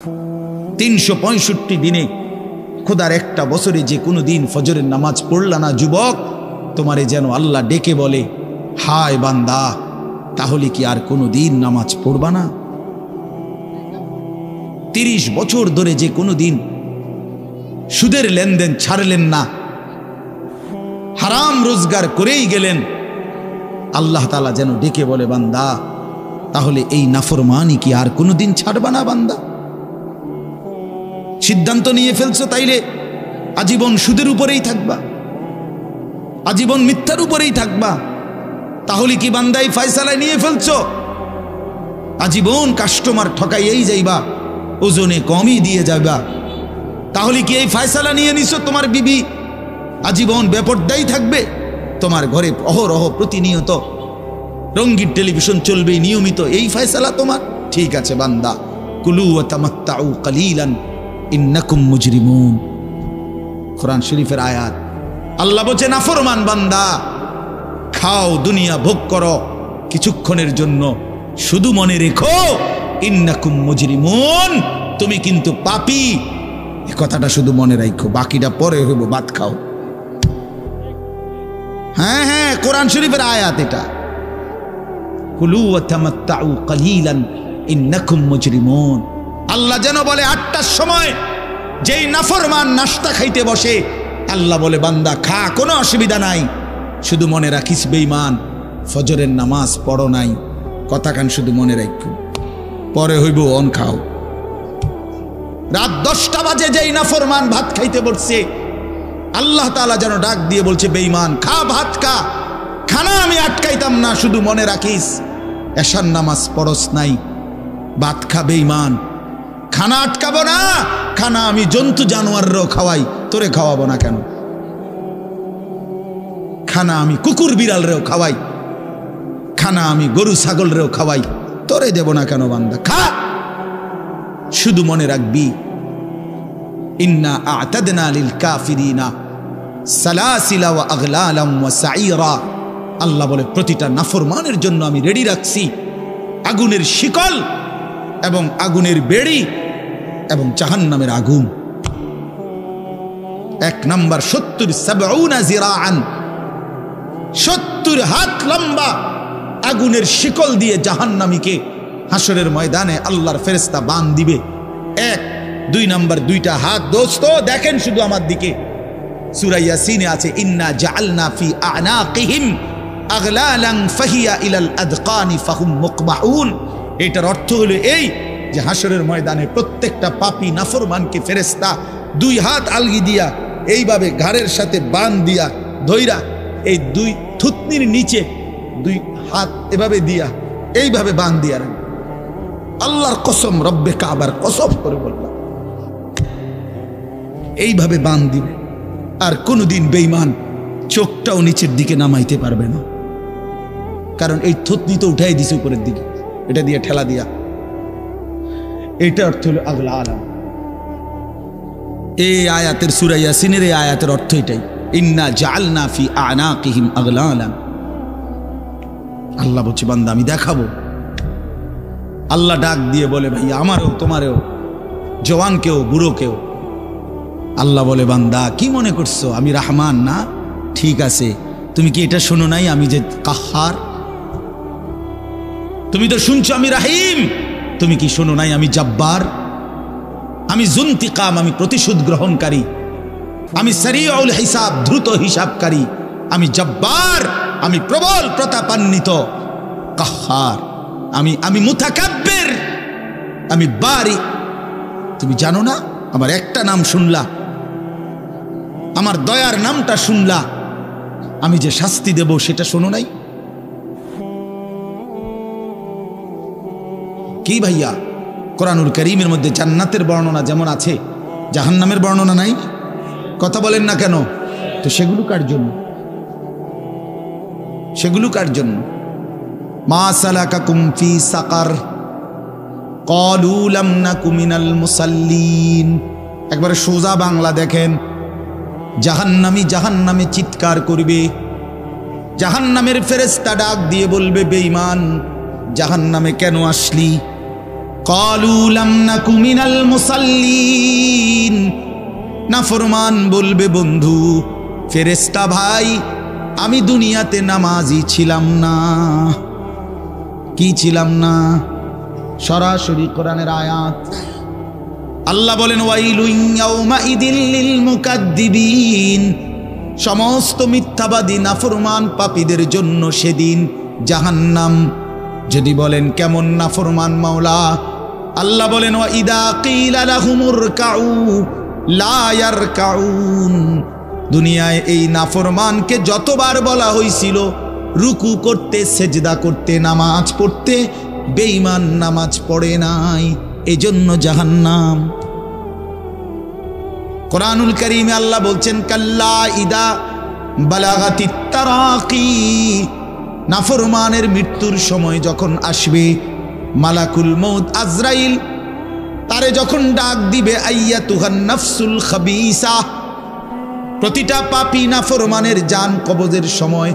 365 দিনে খোদার একটা বছরে যে কোনো দিন ফজরের নামাজ পড়লা না যুবক, তোমারে যেন আল্লাহ ডেকে বলে, হায় বান্দা, তাহলে কি আর কোনো দিন নামাজ পড়বা না? 30 বছর ধরে যে কোনো দিন সুদের লেনদেন ছাড়লেন না, হারাম রোজগার করেই গেলেন, আল্লাহ তাআলা যেন ডেকে বলে, বান্দা, তাহলে এই নাফরমানি কি আর কোনো দিন ছাড়বা না? বান্দা, সিদ্ধান্ত নিয়ে ফেলছো তাইলে আজীবন সুদের উপরেই থাকবা, আজীবন মিথ্যার উপরেই থাকবা। তাহলে কি বান্দা এই ফয়সালায় নিয়ে ফেলছো আজীবন কাস্টমার ঠকাইয়েই যাইবা, ওজনে কমই দিয়ে যাবা? তাহলে কি এই ফয়সালা নিয়ে নিছো তোমার বিবি আজীবন বেপরদাই থাকবে? তোমার ঘরে অহরহ প্রতিনিয়ত রঙ্গিন টেলিভিশন চলবে নিয়মিত, এই ফয়সালা তোমার? ঠিক আছে বান্দা, কুলু ওয়া তামাত্তাউ কালিলান ইন্নাকুম মুজরিমুন। কোরআন শরীফের আয়াত। আল্লাহ বলছে, নাফরমান বান্দা, খাও, দুনিয়া ভোগ করো কিছুক্ষণের জন্য, শুধু মনে রেখো ইন্নাকুম মুজরিমুন, তুমি কিন্তু পাপী। এই কথাটা শুধু মনে রাখো, বাকিটা পরে হইব, ভাত খাও। হ্যাঁ হ্যাঁ, কোরআন শরীফের আয়াত এটা। কুলু ওয়া তামাত্তাউ কালিলান ইন্নাকুম মুজরিমুন। আল্লাহ যেন বলে 8টার সময় যেই নাফরমান নাস্তা খাইতে বসে, আল্লাহ বলে, বান্দা খা, কোনো অসুবিধা নাই, শুধু মনে রাখিস বেঈমান, ফজরের নামাজ পড়ো নাই। কথা কান শুধু মনে রাখো, পরে হইব অন খাও। রাত 10টা বাজে যেই নাফরমান ভাত খাইতে বসছে, আল্লাহ তাআলা যেন ডাক দিয়ে বলছে, বেঈমান, খা, ভাত খা, খানা আমি আটকাইতাম না, শুধু মনে রাখিস এশার নামাজ পড়স নাই, ভাত খা বেঈমান। খানা আটকাবো না, খানা আমি জন্তু জানোয়াররাও খাওয়াই, তোরে খাওয়াবো না কেন? খানা আমি কুকুর বিড়ালরেও খাওয়াই, খানা আমি গরু ছাগলরেও খাওয়াই, তোরে দেব না কেন? বান্দা খা, শুধু মনে রাখবি, ইন্না আ'তাদনা লিল কাফিরিনা সালাসিলা ওয়া আগলালাম ওয়া সাঈরা। আল্লাহ বলে, প্রতিটা নাফরমানের জন্য আমি রেডি রাখছি আগুনের শিকল এবং আগুনের বেড়ি এবং জাহান্নামের আগুন। 1 নাম্বার 70 জিরাআন, 70 হাত লম্বা আগুনের শিকল দিয়ে জাহান্নামীকে হাসরের ময়দানে আল্লাহর ফেরেশতা বান দিবে। 1 2 নাম্বার 2টা হাত। দোস্ত দেখেন শুধু আমার দিকে, সূরা ইয়াসিনে আছে, ইন্না জাআলনা ফি আ'নাকিহিম আগলালান ফাহিয়া ইলাল আদকানি ফাহুম মুকমাহুন। এটার অর্থ হলো এই যে হাসরের ময়দানে প্রত্যেকটা পাপী নাফরমানকে ফেরেশতা 2 হাত আলগি দিয়া এইভাবে ঘাড়ের সাথে বান দিয়া ধইরা, এই 2 থুতনির নিচে 2 হাত এভাবে দিয়া এইভাবে বান দিয়া রাখবে। আল্লাহর কসম, রব্বে কাবার কসম করে বললাম, এইভাবে বান দিবে। আর কোনোদিন বেঈমান চোখটাও নিচের দিকে নামাইতে পারবে না, কারণ এই থুতনি তো উঠাই দিছে উপরের দিকে, এটা দিয়ে ঠেলা দিয়া। এটা অর্থ হলো আগলা আলাম। এই আয়াতের সূরা ইয়াসিনের এই আয়াতের অর্থ এটাই, ইন্না জাআলনা ফি আ'নাকিহিম আগলালান। আল্লাহ বলছে, বান্দা আমি দেখাবো। আল্লাহ ডাক দিয়ে বলে, ভাই আমারও তোমারও, জওয়ানকেও বুড়োকেও। আল্লাহ বলে, বান্দা কি মনে করছো আমি রহমান না? ঠিক আছে, তুমি কি এটা শোনো নাই আমি যে কাহ্হার? তুমি তো শুনছো আমি রাহিম, তুমি কি শোনো নাই আমি জব্বার? আমি যুনতিকাম, আমি প্রতিশোধ গ্রহণকারী, আমি সারিউল হিসাব, দ্রুত হিসাবকারী, আমি জব্বার, আমি প্রবল প্রতাপান্বিত, কাহ্হার, আমি মুতাকাব্বির, আমি বারি। তুমি জানো না? আমার একটা নাম শুনলা, আমার দয়ার নামটা শুনলা, আমি যে শাস্তি দেব সেটা শোনো নাই? কি ভাইয়া, কোরআনুল কারীমের মধ্যে জান্নাতের বর্ণনা যেমন আছে, জাহান্নামের বর্ণনা নাই? কথা বলেন না কেন? তো সেগুলো কার জন্য? সেগুলো কার জন্য? মা সালাকাকুম ফি সাকার ক্বালু লাম নাকু মিনাল মুসাল্লিন। একবারে সোজা বাংলা দেখেন, জাহান্নামী জাহান্নামে চিৎকার করবে, জাহান্নামের ফেরেশতা ডাক দিয়ে বলবে, বেঈমান, জাহান্নামে কেন আসলি? ক্বালু লাম নাকু মিনাল মুসাল্লিন, নাফরমান বলবে বন্ধু ফেরেশতা ভাই আমি দুনিয়াতে নামাজি ছিলাম না। কি ছিলাম না? সরাসরি কোরআনের আয়াত। আল্লাহ বলেন ওয়াইলুন ইয়াউমাইদিল লিল মুকাদ্দিবিন, সমস্ত মিথ্যাবাদী নাফরমান পাপীদের জন্য সেদিন জাহান্নাম। যদি বলেন কেমন নাফরমান মাওলা, আল্লাহ বলেন ওয়া ইদা কিলা লাহুমুর কাউ লা ইয়ারকাউন, দুনিয়ায় এই নাফরমানকে যতবার বলা হয়েছিল রুকু করতে, সেজদা করতে, নামাজ পড়তে, বেঈমান নামাজ পড়ে নাই, এজন্য জাহান্নাম। কোরআনুল কারীমে আল্লাহ বলছেন কাল্লা ইদা বালাগাতিত তারাকি, নাফরমানের মৃত্যুর সময় যখন আসবে, মালাকুল মউত আজরাইল তারে যখন ডাক দিবে, আইয়াতুহান নাফসুল খাবিসা, প্রতিটা পাপী নাফরমানের জান কবজের সময়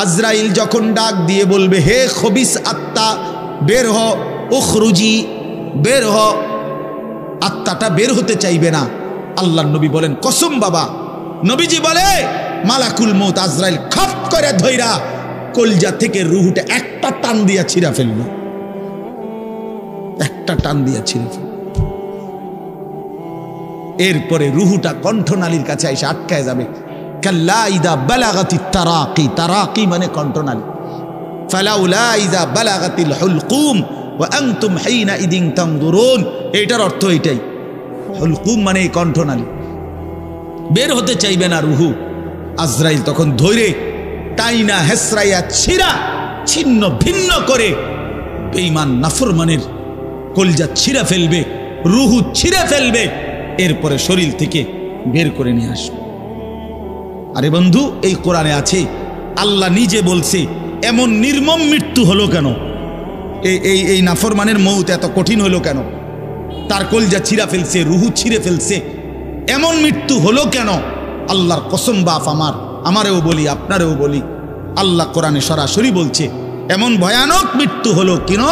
আজরাইল যখন ডাক দিয়ে বলবে হে খবিস আত্মা বের হ, উখরুজি বের হ, আত্মাটা বের হতে চাইবে না। আল্লাহর নবী বলেন কসম বাবা, নবীজি বলে মালাকুল মউত আজরাইল খপ করে ধইরা কলজা থেকে রুহুটা একটা টান দিয়া ছিঁড়া ফেলবে, একটা টান দিয়া ছিঁড়ে ফেলবে। এরপরে রুহুটা কণ্ঠনালীর কাছে এসে আটকায় যাবে। কাল্লা ইদা বালাগাতিত তারাকি, তারাকি মানে কণ্ঠনালী। ফালাউলা ইদা বালাগাতিল হুলকুম ওয়া আনতুম হিনা ইদিন তানজুরুন, এটার অর্থ এটাই। হুলকুম মানে এই কণ্ঠনালী, বের হতে চাইবে না রুহু। আজরাইল তখন ধৈরে টাইনা হেসরাইয়া ছিঁড়া ছিন্ন ভিন্ন করে বেঈমান নাফরমানের কলজা ছিঁড়া ফেলবে, রুহু ছিঁড়ে ফেলবে, এরপরে শরীর থেকে বের করে নিয়ে আসবে। আরে বন্ধু, এই কোরআনে আছে, আল্লাহ নিজে বলছে এমন নির্মম মৃত্যু হলো কেন? এই নাফরমানের মউত এত কঠিন হলো কেন? তার কলজা ছিঁড়া ফেলছে, রুহু ছিঁড়ে ফেলছে, এমন মৃত্যু হলো কেন? আল্লাহর কসম বাপ আমারেও বলি, আপনারেও বলি, আল্লাহ কোরআনে সরাসরি বলছে এমন ভয়ানক মৃত্যু হলো কেন?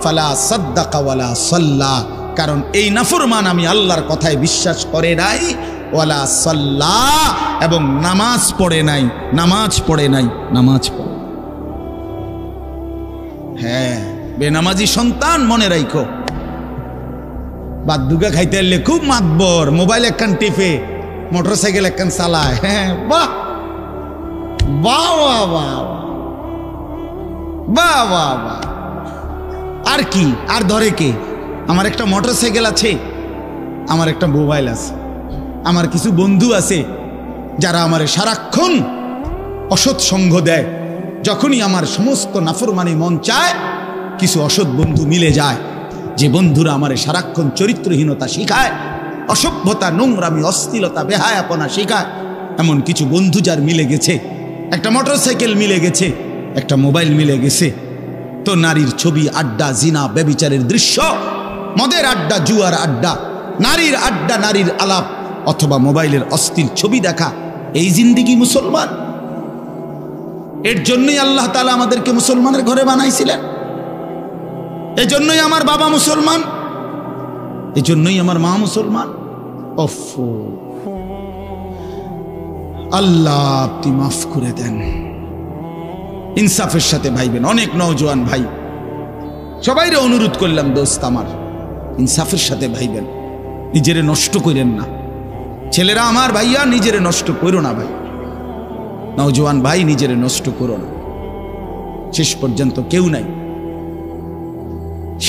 ফালা সাদ্দাকা ওয়ালা সাল্লা, কারণ এই নাফরমান আমি আল্লাহর কথায় বিশ্বাস করে নাই, ওয়ালা সাল্লা, এবং নামাজ পড়ে নাই, নামাজ পড়ে নাই, নামাজ পড়ে। হ্যাঁ, বেনামাজি সন্তান মনে রাখো, বাদ দুগা খাইতে এলে খুব মাতবর, মোবাইল একখান টিপে, মোটরসাইকেল একখান চালায়। হ্যাঁ, বাহ বাহ বাহ বাহ বাহ বাহ বাহ। আর কি, আর ধরে কে? আমার একটা মোটরসাইকেল আছে, আমার একটা মোবাইল আছে, আমার কিছু বন্ধু আছে যারা আমার সারাক্ষণ অসৎ সঙ্গ দেয়। যখনই আমার সমস্ত নাফরমানি মন চায়, কিছু অসৎ বন্ধু মিলে যায়, যে বন্ধুরা আমার সারাক্ষণ চরিত্রহীনতা শিখায়, অসভ্যতা, নোংরামি, অশ্লীলতা, বেহায়াপনা শিখায়। এমন কিছু বন্ধু যার মিলে গেছে, একটা মোটরসাইকেল মিলে গেছে, একটা মোবাইল মিলে গেছে, তো নারীর ছবি, আড্ডা, জিনা, ব্যভিচারের দৃশ্য, মদের আড্ডা, জুয়ার আড্ডা, নারীর আড্ডা, নারীর আলাপ, অথবা মোবাইলের অশ্লীল ছবি দেখা, এই জিন্দেগি মুসলমান। এর জন্যই আল্লাহ তাআলা আমাদেরকে মুসলমানের ঘরে বানাইছিলেন, এই জন্যই আমার বাবা মুসলমান, এই জন্যই আমার মা মুসলমান। ওফো, আল্লাহ আপনি মাফ করে দেন। ইনসাফের সাথে ভাইবেন। অনেক নওজোয়ান ভাই, সবাইরে অনুরোধ করলাম, দোস্ত আমার, ইনসাফের সাথে ভাইবেন, নিজেরে নষ্ট করেন না। ছেলেরা আমার, ভাইয়া নিজেরে নষ্ট করো না ভাই, নওজোয়ান ভাই নিজেরে নষ্ট করো না। শেষ পর্যন্ত কেউ নাই,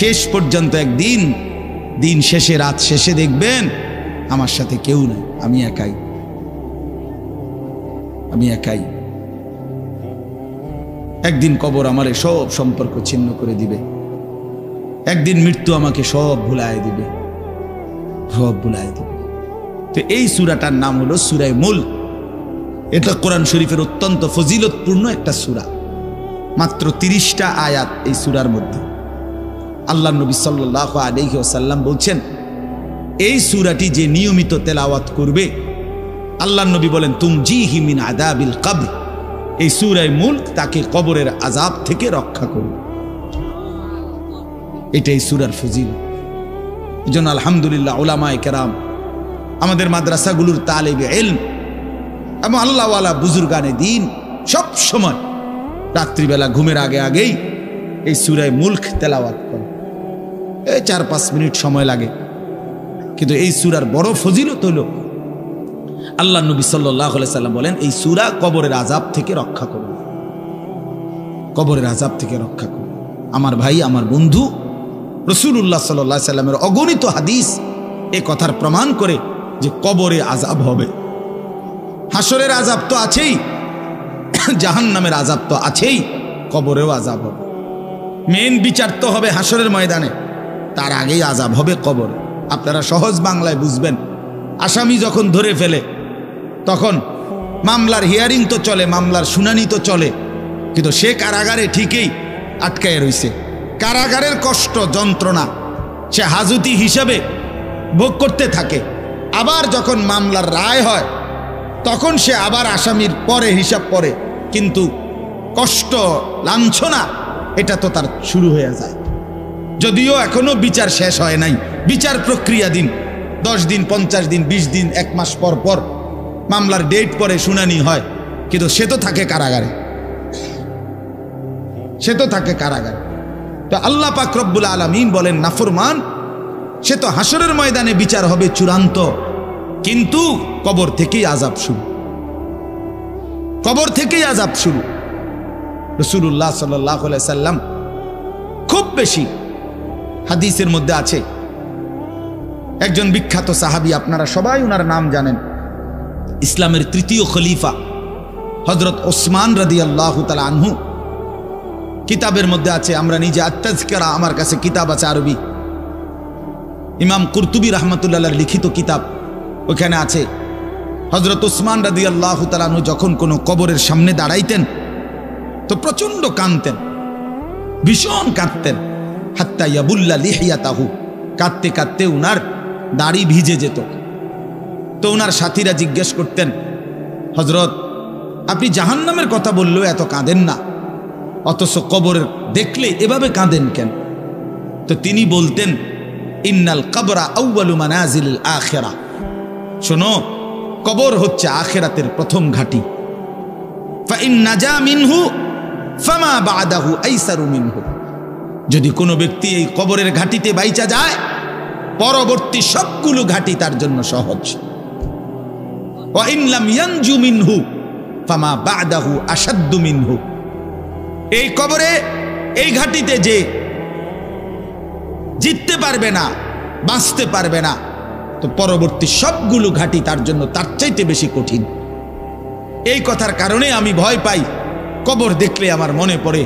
শেষ পর্যন্ত একদিন, দিন শেষে, রাত শেষে দেখবেন আমার সাথে কেউ নাই, আমি একাই, আমি একাই। একদিন কবর আমারে সব সম্পর্ক ছিন্ন করে দিবে, একদিন মৃত্যু আমাকে সব ভুলায় দিবে, সব ভুলায় দিবে। তো এই সূরাটার নাম হলো সূরা মুলক। এটা কোরআন শরীফের অত্যন্ত ফজিলতপূর্ণ একটা সূরা, মাত্র 30টা আয়াত এই সূরার মধ্যে। আল্লাহ নবী সাল্লাল্লাহু আলাইহি ওয়াসাল্লাম বলছেন, এই সূরাটি যে নিয়মিত তেলাওয়াত করবে, আল্লাহ নবী বলেন তুমজিহি মিন আযাবিল কবর, এই সূরা মুলক তাকে কবরের আযাব থেকে রক্ষা করবে। এটাই সূরার ফজিলত। এজন্য আলহামদুলিল্লাহ উলামায়ে কেরাম, আমাদের মাদ্রাসাগুলোর তালিবে ইলম এবং আল্লাহওয়ালা বুজুর্গানে দ্বীন সব সময় রাত্রিবেলা ঘুমের আগে আগেই এই সূরা মুলক তেলাওয়াত করে। এই 4-5 মিনিট সময় লাগে, কিন্তু এই সূরার বড় ফজিলত হলো আল্লাহ নবী সাল্লাল্লাহু আলাইহি সাল্লাম বলেন এই সূরা কবরের আযাব থেকে রক্ষা করবে, কবরের আযাব থেকে রক্ষা করবে। আমার ভাই, আমার বন্ধু, রাসূলুল্লাহ সাল্লাল্লাহু আলাইহি সাল্লামের অগণিত হাদিস এই কথার প্রমাণ করে যে কবরে আযাব হবে। হাসরের আযাব তো আছেই, জাহান্নামের আযাব তো আছেই, কবরেও আযাব হবে। মেন বিচার তো হবে হাসরের ময়দানে, তার আগেই আযাব হবে কবরে। আপনারা সহজ বাংলায় বুঝবেন, আসামি যখন ধরে ফেলে তখন মামলার হিয়ারিং তো চলে, মামলার শুনানি তো চলে, কিন্তু সে কারাগারে ঠিকই আটকায় রইছে। কারাগারের কষ্ট যন্ত্রণা সে হাজতি হিসাবে ভোগ করতে থাকে। আবার যখন মামলার রায় হয় তখন সে আবার আসামির পরে হিসাব করে, কিন্তু কষ্ট লাঞ্ছনা এটা তো তার শুরু হয়ে যায়। যদিও এখনো বিচার শেষ হয় নাই, বিচার প্রক্রিয়াধীন, 10 দিন 50 দিন 20 দিন 1 মাস পর পর মামলার ডেট পরে শুনানি হয়, কিন্তু সে তো থাকে কারাগারে, সে তো থাকে কারাগারে। তো আল্লাহ পাক রব্বুল আলামিন বলেন নাফরমান সে তো হাসরের ময়দানে বিচার হবে চূড়ান্ত, কিন্তু কবর থেকেই আযাব শুরু, কবর থেকেই আযাব শুরু। রাসূলুল্লাহ সাল্লাল্লাহু আলাইহি সাল্লাম খুব বেশি হাদিসের মধ্যে আছে, একজন বিখ্যাত সাহাবী, আপনারা সবাই ওনার নাম জানেন, ইসলামের 3য় খলিফা হযরত ওসমান রাদিয়াল্লাহু তাআলা আনহু। কিতাবের মধ্যে আছে, আমরা নিজে আত-তাযকিরা, আমার কাছে কিতাব আছে আরবি, ইমাম কুরতুবী রাহমাতুল্লাহ আলাইহির লিখিত কিতাব, ওখানে আছে হযরত ওসমান রাদিয়াল্লাহু তাআলা আনহু যখন কোনো কবরের সামনে দাঁড়াইতেন তো প্রচন্ড কাঁদতেন, ভীষণ কাঁদতেন, হাত্তা ইয়াবুল্লা লিহিয়াতাহু, কাঁদতে কাঁদতে উনার দাড়ি ভিজে যেত। তো উনার সাথীরা জিজ্ঞেস করতেন, হযরত আপনি জাহান্নামের কথা বললেও এত কাঁদেন না, অথচ কবরের দেখলে এভাবে কাঁদেন কেন? তো তিনি বলতেন, ইন্নাল কবরা আউয়ালু মানাজিলিল আখিরা, শোনো কবর হচ্ছে আখিরাতের প্রথম ঘাঁটি। ফা ইন নাজা মিনহু ফামা বাদাহু আইসারু মিনহু, যদি কোনো ব্যক্তি এই কবরের ঘাঁটিতে বাইচা যায় পরবর্তী সবগুলো ঘাঁটি তার জন্য সহজ। ওয়া ইন লাম ইয়ানজু মিনহু ফামা বাদাহু আশাদ্দু মিনহু, এই কবরে এই ঘাঁটিতে যে জিততে পারবে না, বাঁচতে পারবে না, তো পরবর্তী সবগুলো ঘাঁটি তার জন্য তার চাইতে বেশি কঠিন। এই কথার কারণে আমি ভয় পাই, কবর দেখলে আমার মনে পড়ে,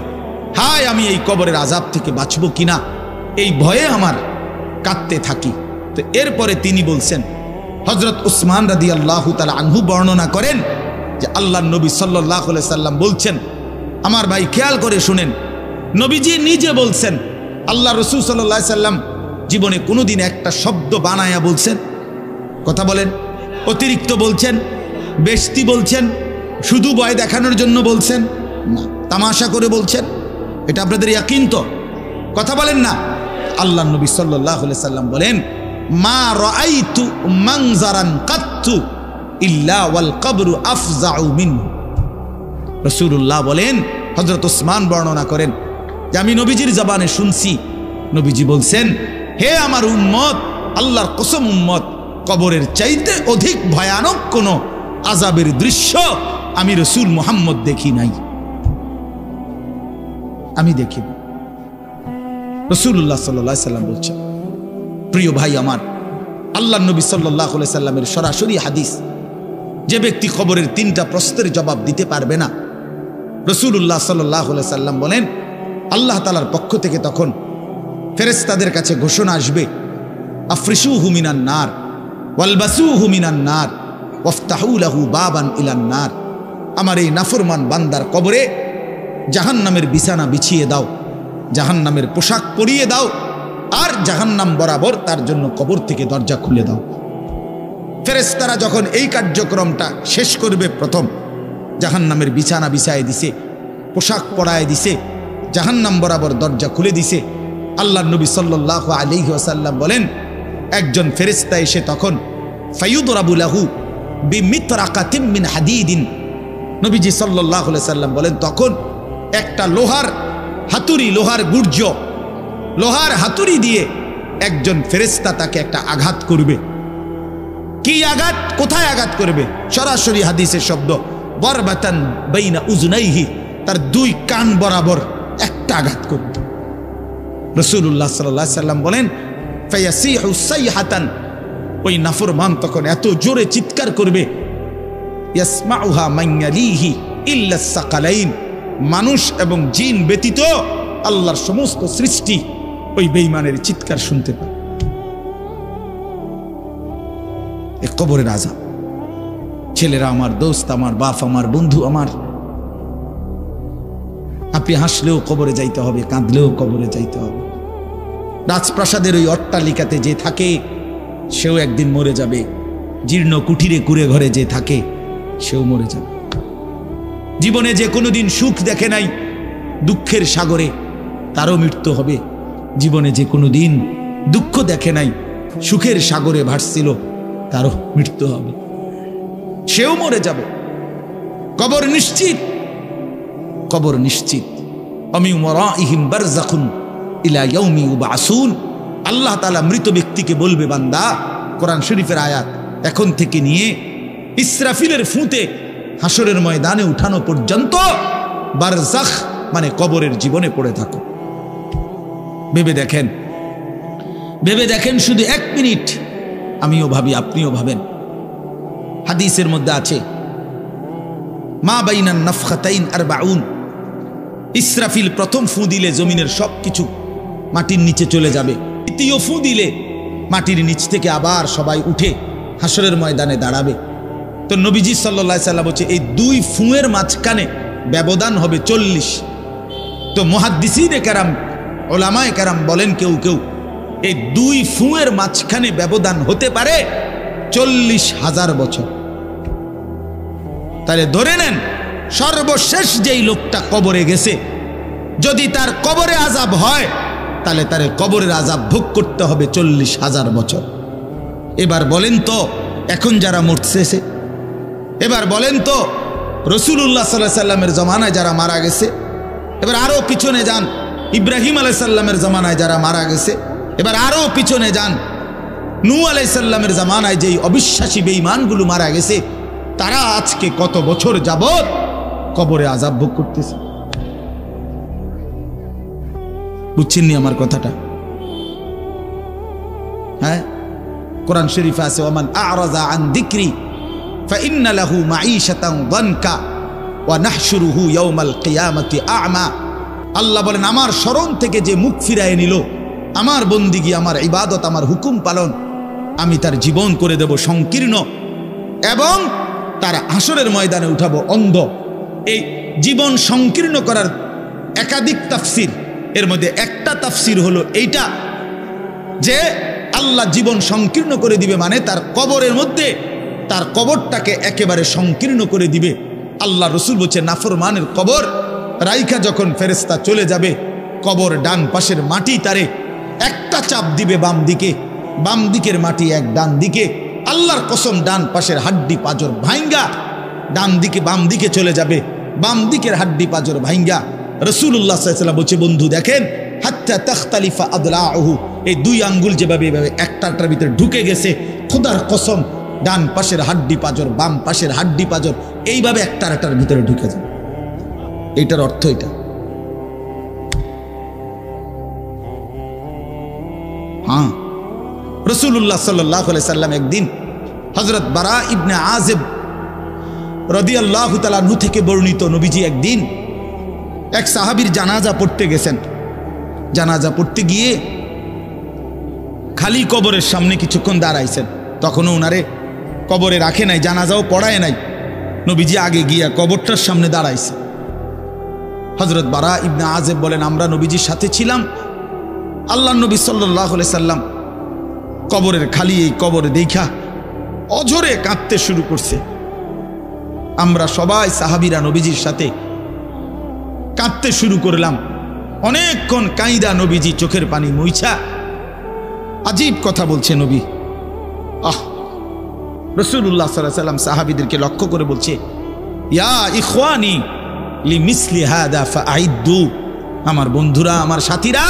হায় আমি এই কবরের আযাব থেকে বাঁচব কিনা, এই ভয়ে আমার কাঁদতে থাকি। তো এরপরে তিনি বলছেন, হযরত উসমান রাদিয়াল্লাহু তাআলা আনহু বর্ণনা করেন যে আল্লাহর নবী সাল্লাল্লাহু আলাইহি সাল্লাম বলছেন, আমার ভাই খেয়াল করে শুনেন, নবীজি নিজে বলছেন, আল্লাহ রাসূল সাল্লাল্লাহু আলাইহি সাল্লাম জীবনে কোনোদিন একটা শব্দ বানায়া বলছেন? কথা বলেন, অতিরিক্ত বলছেন, বেশতি বলছেন, শুধু ভয় দেখানোর জন্য বলছেন না, তামাশা করে বলছেন? এটা আপনাদের ইয়াকিন তো? কথা বলেন না। আল্লাহ নবী সাল্লাল্লাহু আলাইহি সাল্লাম বলেন, মা রাআইতু মানজারান কাত্তু ইল্লা ওয়াল কবরু আফজাউ মিনহু। রাসূলুল্লাহ বলেন, হযরত ওসমান বর্ণনা করেন যে আমি নবীজির জবানে শুনছি, নবীজি বলছেন, হে আমার উম্মত, আল্লাহর কসম উম্মত, কবরের চাইতে অধিক ভয়ানক কোন আযাবের দৃশ্য আমি রাসূল মুহাম্মদ দেখি নাই, আমি দেখি। রাসূলুল্লাহ সাল্লাল্লাহু আলাইহি সাল্লাম বলছেন। প্রিয় ভাই আমার, আল্লাহর নবী সাল্লাল্লাহু আলাইহি সাল্লামের সরাসরি হাদিস, যে ব্যক্তি কবরের 3টা প্রশ্নের জবাব দিতে পারবে না, রাসূলুল্লাহ সাল্লাল্লাহু আলাইহি সাল্লাম বলেন আল্লাহ তাআলার পক্ষ থেকে তখন ফেরেশতাদের কাছে ঘোষণা আসবে, আফরিশুহু মিনান নার ওয়ালবাসুহু মিনান নার ওয়াফতাহু লাহু বাবান ইলান নার। আমার এই নাফরমান বান্দার কবরে জাহান্নামের বিছানা বিছিয়ে দাও, জাহান্নামের পোশাক পরিয়ে দাও, আর জাহান্নাম বরাবর তার জন্য কবর থেকে দরজা খুলে দাও। ফেরেশতারা যখন এই কার্যক্রমটা শেষ করবে, প্রথম জাহান্নামের বিছানা বিছায় দিছে, পোশাক পরায় দিছে, জাহান্নাম বরাবর দরজা খুলে দিছে, আল্লাহর নবী সাল্লাল্লাহু আলাইহি ওয়াসাল্লাম বলেন একজন ফেরেশতা এসে তখন ফায়ুদরাবু লাহু বিমিতরাকাতিন মিন হাদিদিন, নবীজি সাল্লাল্লাহু আলাইহি সাল্লাম বলেন তখন একটা লোহার হাতুড়ি, লোহার গুর্জ, লোহার হাতুড়ি দিয়ে একজন ফেরেশতা তাকে একটা আঘাত করবে। কি আঘাত, কোথায় আঘাত করবে? সরাসরি হাদিসের শব্দ, বরবাতান বাইনা উজনাইহি, তার দুই কান বরাবর একটা আঘাত করবে। রাসূলুল্লাহ সাল্লাল্লাহু আলাইহি সাল্লাম বলেন ফায়াসিহু সাইহাতান, ওই নাফরমান তখন এত জোরে চিৎকার করবে, ইয়াসমাউহা মান ইয়ালিহি ইল্লা সাকালাইন, মানুষ এবং জিন ব্যতীত আল্লাহর সমস্ত সৃষ্টি ওই বেঈমানের চিৎকার শুনতে পায়। এই কবরের আযাব। ছেলেরা আমার, দোস্ত আমার, বাপ আমার, বন্ধু আমার, আপনি হাসলেও কবরে যাইতে হবে, কাঁদলেও কবরে যাইতে হবে। রাজপ্রাসাদের ওই অট্টালিকাতে যে থাকে সেও একদিন মরে যাবে, জীর্ণ কুঠিরে কুড়ে ঘরে যে থাকে সেও মরে যাবে। জীবনে যে কোনোদিন সুখ দেখে নাই, দুঃখের সাগরে তারও মৃত্যু হবে। জীবনে যে কোনোদিন দুঃখ দেখে নাই, সুখের সাগরে ভাসছিল, তারও মৃত্যু হবে, সেও মরে যাবে। কবর নিশ্চিত, কবর নিশ্চিত। আমিন ওয়ারাইহিম বারযাখুন ইলা ইয়াউমি ইউবআসুন। আল্লাহ তাআলা মৃত ব্যক্তিকে বলবে, বান্দা, কোরআন শরীফের আয়াত, এখন থেকে নিয়ে ইসরাফিলের ফুঁতে হাসরের ময়দানে উঠানো পর্যন্ত বারজাখ মানে কবরের জীবনে পড়ে থাকো। ভেবে দেখেন, ভেবে দেখেন, শুধু 1 মিনিট আমিও ভাবি, আপনিও ভাবেন। হাদিসের মধ্যে আছে মা বাইনান নাফখাতাইন 40, ইসরাফিল প্রথম ফু দিলে জমিনের সবকিছু মাটির নিচে চলে যাবে, দ্বিতীয় ফু দিলে মাটির নিচ থেকে আবার সবাই উঠে হাসরের ময়দানে দাঁড়াবে। তো নবীজি সাল্লাল্লাহু আলাইহি সাল্লাম বলছে এই 2 ফুঁয়ের মাঝখানে ব্যবধান হবে 40। তো মুহাদ্দিসিনে কেরাম, ওলামায়ে কেরাম বলেন কেউ কেউ এই 2 ফুঁয়ের মাঝখানে ব্যবধান হতে পারে 40,000 বছর। তাহলে ধরে নেন সর্বশেষ যেই লোকটা কবরে গেছে, যদি তার কবরে আযাব হয় তাহলে তার কবরের আযাব ভোগ করতে হবে 40,000 বছর। এবার বলেন তো এখন যারা মরতেছে, এবার বলেন তো রাসূলুল্লাহ সাল্লাল্লাহু আলাইহি সাল্লামের জমানায় যারা মারা গেছে, এবার আরো পিছনে যান ইব্রাহিম আলাইহিস সালামের জমানায় যারা মারা গেছে, এবার আরো পিছনে যান নূহ আলাইহিস সালামের জমানায় যেই অবিশ্বাসী বেঈমানগুলো মারা গেছে, তারা আজকে কত বছর যাবত কবরে আযাব ভোগ করতেছে। বুঝছেননি আমার কথাটা? হ্যাঁ, কোরআন শরীফে আছে ওমান আ'রাযা আন যিকরি ফাইন্না লাহু মাঈশাতান দানকা ওয়া নাহশুরুহু ইয়াওমাল কিয়ামাতি আ'মা। আল্লাহ বলেন আমার স্মরণ থেকে যে মুখ ফিরায় নিল, আমার বন্দিগি, আমার ইবাদত, আমার হুকুম পালন, আমি তার জীবন করে দেব সংকীর্ণ এবং তার হাসরের ময়দানে উঠাবো অন্ধ। এই জীবন সংকীর্ণ করার একাধিক তাফসির, এর মধ্যে একটা তাফসির হলো এইটা যে আল্লাহ জীবন সংকীর্ণ করে দিবে মানে তার কবরের মধ্যে তার কবরটাকে একেবারে সংকীর্ণ করে দিবে। আল্লাহ রসুল বলছে নাফরমানের কবর রাইখা যখন ফেরেশতা চলে যাবে, কবর ডান পাশের মাটি তারে একটা চাপ দিবে বাম দিকে, বাম দিকের মাটি এক ডান দিকে, আল্লাহর কসম ডান পাশের হাড্ডি পাঁজর ভাঙ্গা ডান দিকে বাম দিকে চলে যাবে, বাম দিকের হাড্ডি পাঁজর ভাঙ্গা। রাসূলুল্লাহ সাল্লাল্লাহু আলাইহি ওয়াসাল্লাম বলছে বন্ধু দেখেন হাত্তা তাখতালিফা আদলাউহু, এই 2 আঙ্গুল যেভাবে এভাবে একটাটার ভিতরে ঢুকে গেছে, খোদার কসম ডান পাশের হাড্ডি পাঁজর বাম পাশের হাড্ডি পাঁজর এইভাবে একটার ভিতরে ঢুকে যাবে। এটার অর্থ এটা। হ্যাঁ, রাসূলুল্লাহ সাল্লাল্লাহু আলাইহি সাল্লাম একদিন হযরত বারা ইবনে আযিব রাদিয়াল্লাহু তাআলা আনহু থেকে বর্ণিত, নবীজি একদিন এক সাহাবীর জানাজা পড়তে গেছেন। জানাজা পড়তে গিয়ে খালি কবরের সামনে কিছুক্ষণ দাঁড়াইছেন, তখনও ওনারে কবরে রাখে নাই, জানাজাও পড়ায় নাই। নবীজি আগে গিয়া কবরটার সামনে দাঁড়াইছে। হযরত বারা ইবনে আযিব বলেন আমরা নবীজির সাথে ছিলাম, আল্লাহর নবী সাল্লাল্লাহু আলাইহি সাল্লাম কবরের খালি এই কবর দেখা অঝরে কাঁদতে শুরু করছে। আমরা সবাই সাহাবীরা নবীজির সাথে কাঁদতে শুরু করলাম। অনেকক্ষণ কাইদা নবীজি চোখের পানি মুইছা আজীব কথা বলছে নবী। রাসূলুল্লাহ সাল্লাল্লাহু আলাইহি ওয়াসাল্লাম সাহাবীদেরকে লক্ষ্য করে বলছে, ইয়া ইখওয়ানি লিমিসলি হাদা ফাআইদ্দু, আমার বন্ধুরা, আমার সাথীরা,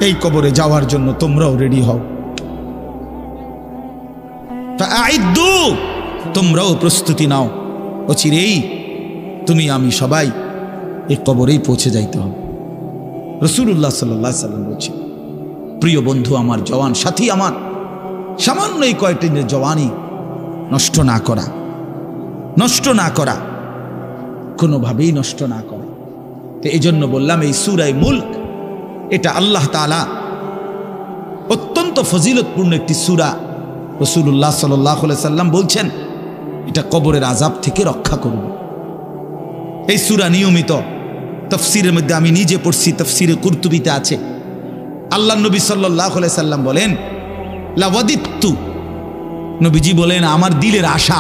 এই কবরে যাওয়ার জন্য তোমরাও রেডি হও। ফাআইদ্দু, তোমরাও প্রস্তুতি নাও, অচিরেই তুমি আমি সবাই এই কবরেই পৌঁছে যাইতে হবে। রাসূলুল্লাহ সাল্লাল্লাহু আলাইহি ওয়াসাল্লাম বলছে, প্রিয় বন্ধু আমার, জওয়ান সাথী আমার, সামান্য এই কয়েকটি জওয়ানি নষ্ট না করা, নষ্ট না করা, কোনোভাবেই নষ্ট না করা। তো এই জন্য বললাম, এই সূরা মুলক এটা আল্লাহ তাআলা অত্যন্ত ফজিলতপূর্ণ একটি সূরা। রাসূলুল্লাহ সাল্লাল্লাহু আলাইহি ওয়াসাল্লাম বলছেন এটা কবরের আযাব থেকে রক্ষা করবে। এই সূরা নিয়মিত তাফসীরের মধ্যে আমি নিজে পড়ছি, তাফসীরে কুরতুবীতে আছে। আল্লাহ নবী সাল্লাল্লাহু আলাইহি ওয়াসাল্লাম বলেন, লাওয়াদিত্তু, নবীজি বলেন আমার দিলের আশা,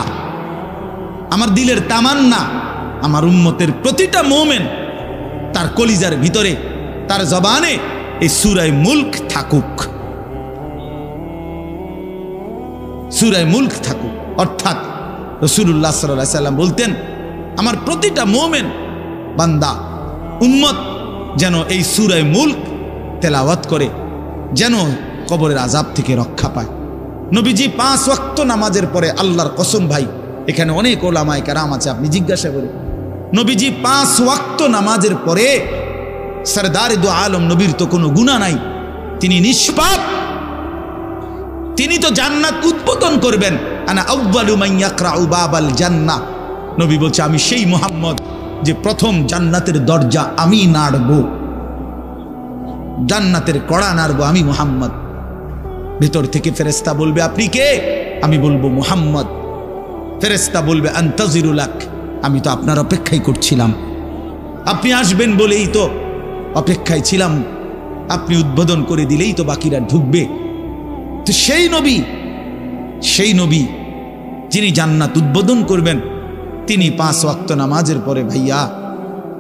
আমার দিলের তামান্না, আমার উম্মতের প্রতিটা মুমিন তার কলিজার ভিতরে, তার জবানে এই সূরা মুলক থাকুক, সূরা মুলক থাকুক। অর্থাৎ রাসূলুল্লাহ সাল্লাল্লাহু আলাইহি ওয়াসাল্লাম বলতেন, আমার প্রতিটা মুমিন বান্দা উম্মত যেন এই সূরা মুলক তেলাওয়াত করে, যেন কবরের আযাব থেকে রক্ষা পায়। নবীজি 5 ওয়াক্ত নামাজের পরে, আল্লাহর কসম ভাই, এখানে অনেক ওলামায়ে কেরাম আছে, আপনি জিজ্ঞাসা করেন, নবীজি 5 ওয়াক্ত নামাজের পরে, সরদারে দু আলম নবীর তো কোনো গুনাহ নাই, তিনি নিষ্পাপ, তিনি তো জান্নাত উদ্বোধন করবেন। আনা আউয়ালু মান ইয়াকরাউ বাবাল জান্নাহ, নবী বলছে আমি সেই মুহাম্মদ যে প্রথম জান্নাতের দরজা আমি নাড়ব, জান্নাতের কড়া নাড়ব আমি মুহাম্মদ। ভিতর থেকে ফেরেশতা বলবে আপনি কে? আমি বলবো মুহাম্মদ। ফেরেশতা বলবে আনতাজিরুলাক, আমি তো আপনার অপেক্ষাই করছিলাম, আপনি আসবেন বলেই তো অপেক্ষায় ছিলাম, আপনি উদ্বোধন করে দিলেই তো বাকিরা ঢুকবে। তো সেই নবী যিনি জান্নাত উদ্বোধন করবেন, তিনি 5 ওয়াক্ত নামাজের পরে ভাইয়া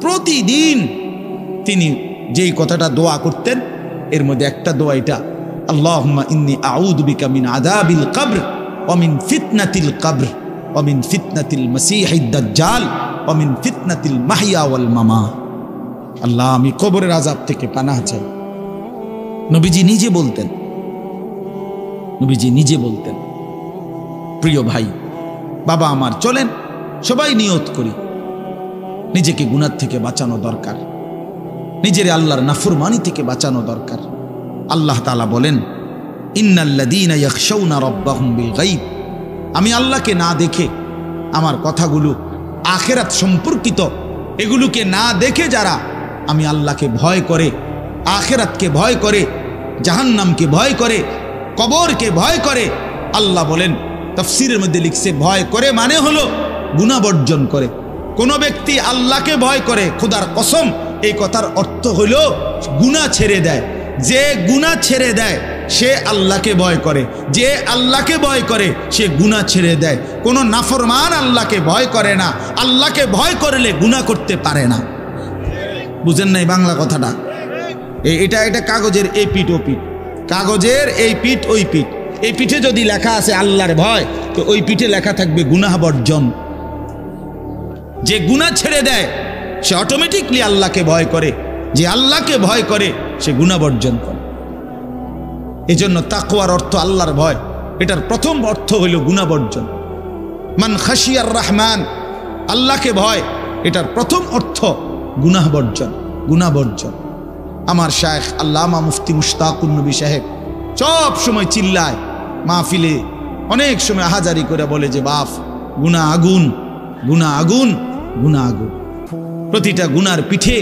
প্রতিদিন তিনি যেই কথাটা দোয়া করতেন, এর মধ্যে একটা দোয়া এটা, আল্লাহুম্মা ইন্নী আউযু বিকা মিন আযাবিল কবর ওয়া মিন ফিতনাতিল কবর ওয়া মিন ফিতনাতিল মাসীহিদ দাজ্জাল ওয়া মিন ফিতনাতিল মাহইয়া ওয়াল মামাত। আল্লাহ, আমি কবরের আযাব থেকে পানাহ চাই। নবীজি নিজে বলতেন, নবীজি নিজে বলতেন। প্রিয় ভাই, বাবা আমার, চলেন সবাই নিয়ত করি, নিজেকে গুনাহ থেকে বাঁচানো দরকার, নিজের আল্লাহর নাফরমানি থেকে বাঁচানো দরকার। আল্লাহ তাআলা বলেন, ইন্নাল্লাযীনা ইয়াখশাউনা রাব্বাহুম বিল গায়ব, আমি আল্লাহকে না দেখে, আমার কথাগুলো আখিরাত সম্পর্কিত, এগুলোকে না দেখে যারা আমি আল্লাহকে ভয় করে, আখিরাতকে ভয় করে, জাহান্নামকে ভয় করে, কবরকে ভয় করে, আল্লাহ বলেন, তাফসীরের মধ্যে লিখছে ভয় করে মানে হলো গুনাহ বর্জন করে। কোন ব্যক্তি আল্লাহকে ভয় করে, খোদার কসম, এই কথার অর্থ হলো গুনাহ ছেড়ে দেয়। যে গুনাহ ছেড়ে দেয় সে আল্লাহকে ভয় করে, যে আল্লাহকে ভয় করে সে গুনাহ ছেড়ে দেয়। কোন নাফরমান আল্লাহকে ভয় করে না, আল্লাহকে ভয় করলে গুনাহ করতে পারে না। বুঝেন নাই বাংলা কথাটা? এটা কাগজের এই পিঠ ও পিঠ, কাগজের এই পিঠ ওই পিঠ। এই পিঠে যদি লেখা আছে আল্লাহর ভয়, তো ওই পিঠে লেখা থাকবে গুনাহ বর্জন। যে গুনাহ ছেড়ে দেয় সে অটোমেটিকলি আল্লাহকে ভয় করে, যে আল্লাহকে ভয় করে সে গুনাহ বর্জন করে। এজন্য তাকওয়ার অর্থ আল্লাহর ভয়, এটার প্রথম অর্থ হইল গুনাহ বর্জন। মান খাশিয়ার রহমান, আল্লাহকে ভয়, এটার প্রথম অর্থ গুনাহ বর্জন, গুনাহ বর্জন। আমার শায়েখ আল্লামা মুফতি মুশতাকুন নবী সাহেব সব সময় চিল্লায় মাহফিলে, অনেক সময় আহাজারি করে বলে যে বাপ, গুনাহ আগুন, গুনাহ আগুন, গুনাহ আগুন। প্রতিটা গুনার পিঠে,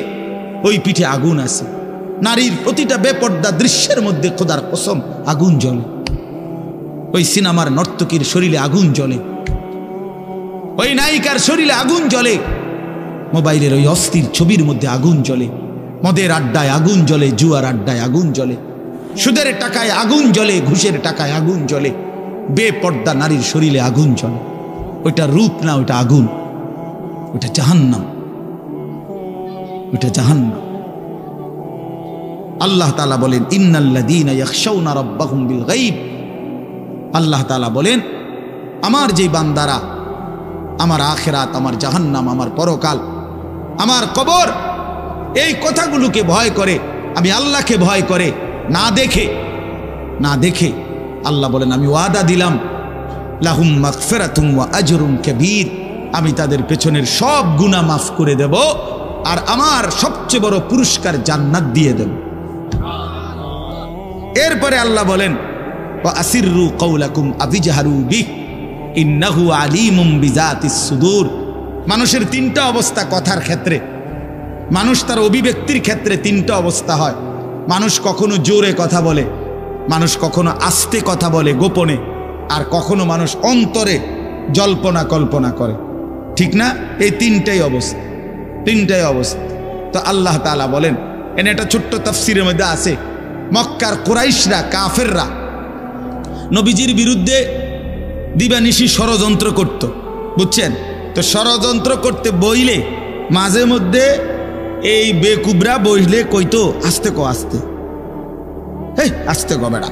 ওই পিঠে আগুন আছে। নারীর প্রতিটা বেপর্দা দৃশ্যের মধ্যে খোদার কসম আগুন জ্বলে। ওই সিনেমার নর্তকীর শরীরে আগুন জ্বলে, ওই নায়িকার শরীরে আগুন জ্বলে, মোবাইলের ওই অস্থির ছবির মধ্যে আগুন জ্বলে, মদের আড্ডায় আগুন জ্বলে, জুয়ার আড্ডায় আগুন জ্বলে, সুদের টাকায় আগুন জ্বলে, ঘুষের টাকায় আগুন জ্বলে, বেপর্দা নারীর শরীরে আগুন জ্বলে। ওইটা রূপ না, ওইটা আগুন, ওইটা জাহান্নাম, ওইটা জাহান্নাম। আল্লাহ তাআলা বলেন ইন্নাল্লাযীনা ইয়াখশাউনা রাব্বাহুম বিল গায়ব, আল্লাহ তাআলা বলেন আমার যে বান্দারা আমার আখিরাত, আমার জাহান্নাম, আমার পরকাল, আমার কবর, এই কথাগুলোকে ভয় করে, আমি আল্লাহকে ভয় করে, না দেখে আল্লাহ বলেন আমি ওয়াদা দিলাম লাহুম মাগফিরাতুম ওয়া আজরুন কাবীর, আমি তাদের পেছনের সব গুনাহ মাফ করে দেব আর আমার সবচেয়ে বড় পুরস্কার জান্নাত দিয়ে দেব। এরপরে আল্লাহ বলেন ওয়া আসিররু কাওলাকুম আবিজহারু বিহি ইন্নাহু আলিমুম বিজাতিস সুদূর। মানুষের তিনটা অবস্থা কথার ক্ষেত্রে, মানুষ তার অভিব্যক্তির ক্ষেত্রে তিনটা অবস্থা হয়। মানুষ কখনো জোরে কথা বলে, মানুষ কখনো আস্তে কথা বলে গোপনে, আর কখনো মানুষ অন্তরে জল্পনা কল্পনা করে, ঠিক না? এই তিনটাই অবস্থা। তো আল্লাহ তাআলা বলেন, এনে একটা ছোট্ট তাফসীরের মধ্যে আছে, মক্কার কুরাইশরা, কাফেররা নবীজির বিরুদ্ধে দিবানিশি ষড়যন্ত্র করত, বুঝছেন? তো ষড়যন্ত্র করতে বইলে মাঝে মধ্যে এই বেকুবরা বইলে কইতো আস্তে আস্তে কো বেড়া,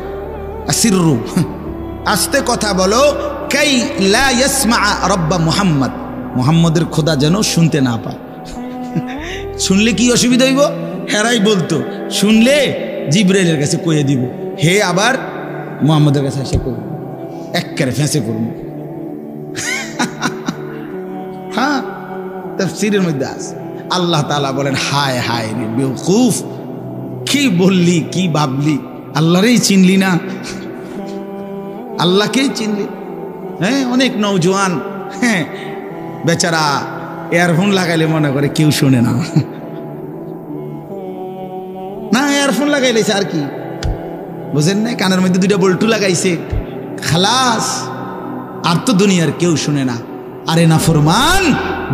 আসিররু, আস্তে কথা বলো, কাই লা ইয়াসমা রব্বা মুহাম্মদের খোদা যেন শুনতে না পায়। শুনলে কি অসুবিধা হইব? হেরাই বলতো শুনলে জিবরাইলের কাছে কইয়ে দিব, হে আবার মুহাম্মদের কাছে এসে কইব, একবারে ফেঁসে করব। হ্যাঁ, তাফসীরের মধ্যে আছে। আল্লাহ তাআলা বলেন হায় হায় রে বেওকুফ, কি বললি, কি ভাবলি, আল্লাহরেই চিনলি না, আল্লাহকেই চিনলি। হ্যাঁ, অনেক নওজোয়ান বেচারা ইয়ারফোন লাগাইলে মনে করে কেউ শোনে না, ইয়ারফোন লাগাইলেছে আর কি, বুঝেন না? কানের মধ্যে দুইটা বল্টু লাগাইছে, খালাস, আর তো দুনিয়ার কেউ শুনে না। আরে না ফরমান,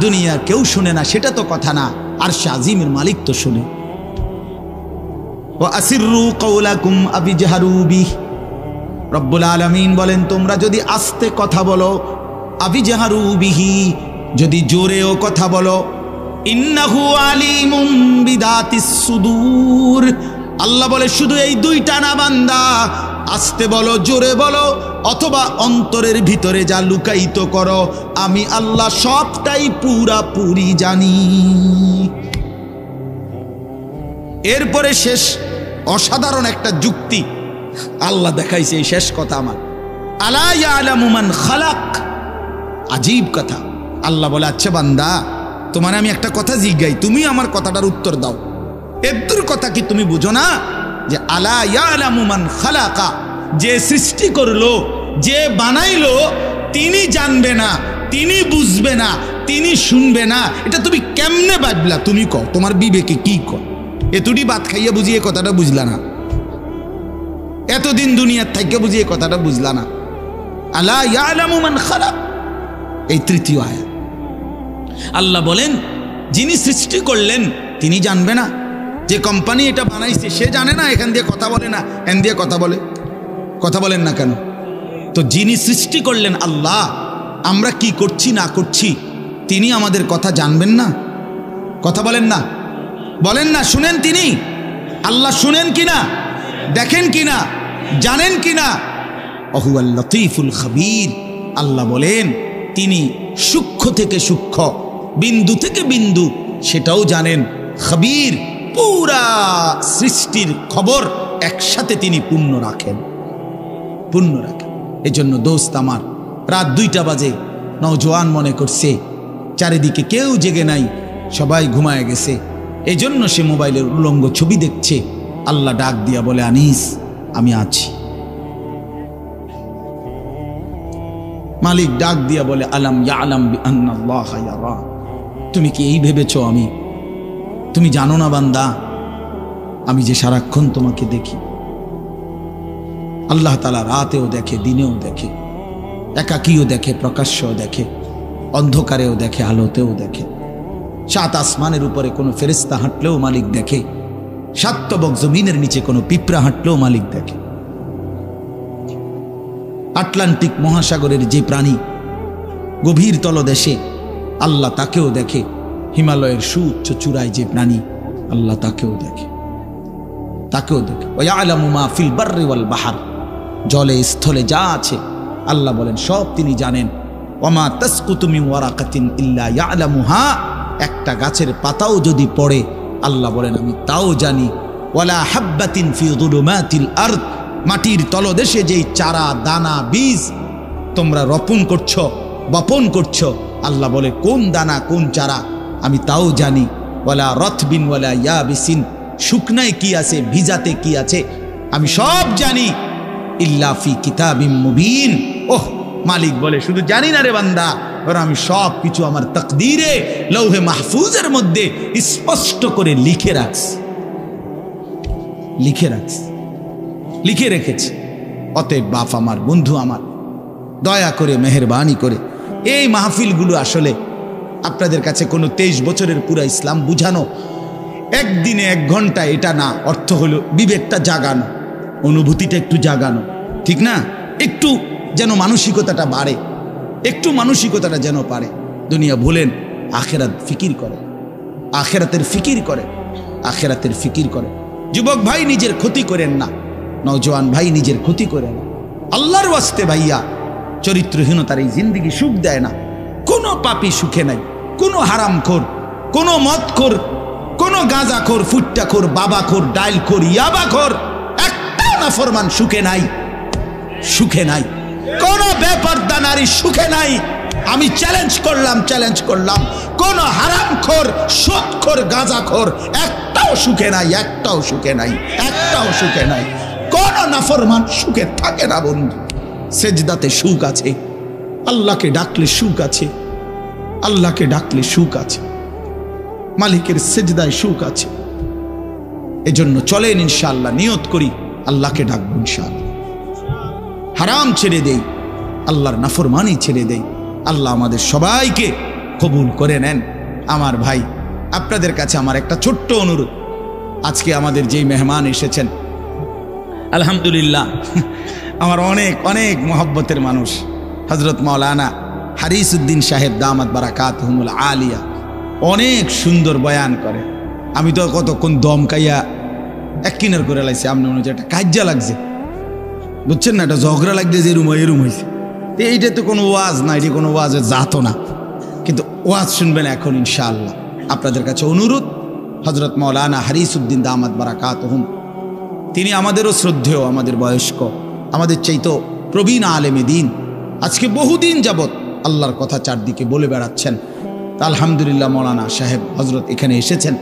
দুনিয়ার কেউ শুনে না সেটা তো কথা না, আর শাজিমের মালিক তো শুনে। ওয়া আসিররু কাওলাকুম আবিজহারু বিহি, রব্বুল আলামিন বলেন তোমরা যদি আস্তে কথা বলো, আবিজহারু বিহি, যদি জোরেও কথা বলো, ইন্নাহু আলিমুম বিদাতিস সুদূর, আল্লাহ বলে শুধু এই দুইটা না বান্দা, আস্তে বলো, জোরে বলো, অথবা অন্তরের ভিতরে যা লুকায়িত করো, আমি আল্লাহ সবটাই পুরাপুরি জানি। এরপরে শেষ অসাধারণ একটা যুক্তি আল্লাহ দেখাইছে, এই শেষ কথা আমার, আলা ইয়ালামু মান খালাক, আজীব কথা। আল্লাহ বলে আচ্ছা বান্দা, তোমার আমি একটা কথা জিজ্ঞাই, তুমি আমার কথাটার উত্তর দাও। এর কথা কি তুমি বুঝো না যে আলা ইয়ালামু মান খালাকা, যে সৃষ্টি করলো, যে বানাইলো, তিনি জানবে না, তিনি বুঝবে না, তিনি শুনবে না, এটা তুমি কেমনে ভাবলা? তুমি কও, তোমার বিবেকে কি কও? এতটি ভাত খাইয়া বুঝিয়ে কথাটা বুঝলা না, এতদিন দুনিয়ার থাইকে বুঝিয়ে কথাটা বুঝলা না। আলা ইয়ালামু মান খালাক, এই তৃতীয় আয়াত। আল্লাহ বলেন যিনি সৃষ্টি করলেন তিনি জানবে না? যে কোম্পানি এটা বানাইছে সে জানে না এখান দিয়ে কথা বলে না, এখান দিয়ে কথা বলে? কথা বলেন না কেন? তো যিনি সৃষ্টি করলেন আল্লাহ, আমরা কি করছি না করছি তিনি আমাদের কথা জানবেন না? কথা বলেন না, বলেন না, শুনেন তিনি? আল্লাহ শুনেন কিনা, দেখেন কিনা, জানেন কিনা? অহুয়াল লতীফুল খবীর, আল্লাহ বলেন তিনি সূক্ষ্ম থেকে সূক্ষ্ম, বিন্দু থেকে বিন্দু সেটাও জানেন। খবীর, পুরা সৃষ্টির খবর একসাথে তিনি পূর্ণ রাখেন। এজন্য দোস্ত আমার, রাত 2টা বাজে, নওজোয়ান মনে করছে চারিদিকে কেউ জেগে নাই, সবাই ঘুমায় গেছে, এজন্য সে মোবাইলের উলঙ্গ ছবি দেখছে। আল্লাহ ডাক দিয়া বলে আনিস আমি আছি। মালিক ডাক দিয়া বলে আলাম ইয়ালাম বিআন্নাল্লাহা ইয়ারা, তুমি কি এই ভেবেছো তুমি জানো না বান্দা, আমি যে সারাক্ষণ তোমাকে দেখি। আল্লাহ তাআলা রাতেও দেখে, দিনেও দেখে, একাকীও দেখে, প্রকাশ্যও দেখে, অন্ধকারেও দেখে, আলোতেও দেখে। 7 আসমানের উপরে কোনো ফেরেশতা হাঁটলেও মালিক দেখে, 7 তবক জমিনের নিচে কোনো পিঁপড়া হাঁটলেও মালিক দেখে। আটলান্টিক মহাসাগরের যে প্রাণী গভীর তলদেশে, আল্লাহ তাকেও দেখে। হিমালয়ের সুউচ্চ চূড়ায় যে প্রাণী, আল্লাহ তাকেও দেখে। তাকেও দেখে। ওয়া ইয়ালামু মা ফিল বাররি ওয়াল বাহর, জলে স্থলে যা আছে আল্লাহ বলেন সব তিনি জানেন। ওয়া মা তাসকুতু মিন ওয়ারাকাতিন ইল্লা ইয়ালামুহা, একটা গাছের পাতাও যদি পড়ে আল্লাহ বলেন আমি তাও জানি। ওয়ালা হাব্বাতিন ফি যুলুমাতিল আরদ, মাটির তলদেশে যেই চারা দানা বীজ তোমরা রোপণ করছো বপন করছো, আল্লাহ বলে কোন দানা কোন চারা আমি তাও জানি। ওয়ালা রতবিন ওয়ালা ইয়াবিসিন, শুকনায় কি আছে ভিজাতে কি আছে আমি সব জানি। ইল্লা ফি কিতাবিম মুবিন, ওহ মালিক বলে শুধু জানি না রে বান্দা, বরং আমি সব কিছু আমার তাকদীরে লৌহে মাহফুজের মধ্যে স্পষ্ট করে লিখে রাখছি, লিখে রেখেছি। অতএব বাপ আমার, বন্ধু আমার, দয়া করে মেহেরবানি করে এই মাহফিলগুলো আসলে আপনাদের কাছে কোনো 23 বছরের পুরা ইসলাম বুঝানো, একদিনে 1 ঘন্টা এটা না, অর্থ হলো বিবেকটা জাগানো, অনুভূতিটা একটু জাগানো, ঠিক না? একটু যেন মানসিকতাটা বাড়ে, একটু মানসিকতাটা যেন পারে। দুনিয়া ভুলেন, আখেরাত ফিকির করে, আখেরাতের ফিকির করে, আখেরাতের ফিকির করে। যুবক ভাই নিজের ক্ষতি করেন না, নওজোয়ান ভাই নিজের ক্ষতি করেন না। আল্লাহর ওয়াস্তে ভাইয়া, চরিত্রহীনতার এই জিন্দেগি সুখ দেয় না। কোনো পাপী সুখে নাই, কোনো হারামখোর, কোনো মদখোর, কোনো গাঁজাখোর, ফুট্টাখোর, বাবাখোর, ডাইলখোর, ইয়াবাখোর, একটা নাফরমান সুখে নাই, সুখে নাই। কোন বেপরদা নারী সুখে নাই। আমি চ্যালেঞ্জ করলাম, কোন হারামখোর, সুদখোর, গাঁজাখোর একটাও সুখে নাই, একটাও সুখে নাই, একটাও সুখে নাই। কোন নাফরমান সুখে থাকে না বন্ধু। সেজদাতে সুখ আছে, আল্লাহকে ডাকলে সুখ আছে, আল্লাহকে ডাকলে সুখ আছে, মালিকের সেজদায় সুখ আছে। এজন্য চলেন ইনশাআল্লাহ, নিয়ত করি আল্লাহকে ডাকবো ইনশাআল্লাহ। হারাম ছেড়ে দেই, আল্লাহর নাফরমানি ছেড়ে দেই। আল্লাহ আমাদের সবাইকে কবুল করে নেন। আমার ভাই, আপনাদের কাছে আমার একটা ছোট্ট অনুরোধ। আজকে আমাদের যেই মেহমান এসেছেন, আলহামদুলিল্লাহ আমার অনেক অনেক মহব্বতের মানুষ, হযরত মাওলানা হারিস উদ্দিন সাহেব দামাত বারাকাতুহুমুল আলিয়া, অনেক সুন্দর বয়ান করে। আমি তো কতক্ষণ দমকাইয়া এক কিনার করে লাইছি, আপনি মনে হচ্ছে একটা কাজ্জা লাগছে, বুঝছেন না? একটা ঝগড়া লাগছে যে এরুম হয়েছে। এইটা তো কোনো ওয়াজ না, এটি কোনো ওয়াজের জাতও না, কিন্তু ওয়াজ শুনবেন এখন ইনশাআল্লাহ। আপনাদের কাছে অনুরোধ, হযরত মাওলানা হারিস উদ্দিন দামাত বারাকাতুহুম, তিনি আমাদেরও শ্রদ্ধেয়, আমাদের বয়স্ক, আমাদের চাইতো প্রবীণ আলেমে দ্বীন। আজকে বহুদিন যাবৎ আল্লাহর কথা চারদিকে বলে বেড়াচ্ছেন। আলহামদুলিল্লাহ মাওলানা সাহেব হযরত এখানে এসেছেন।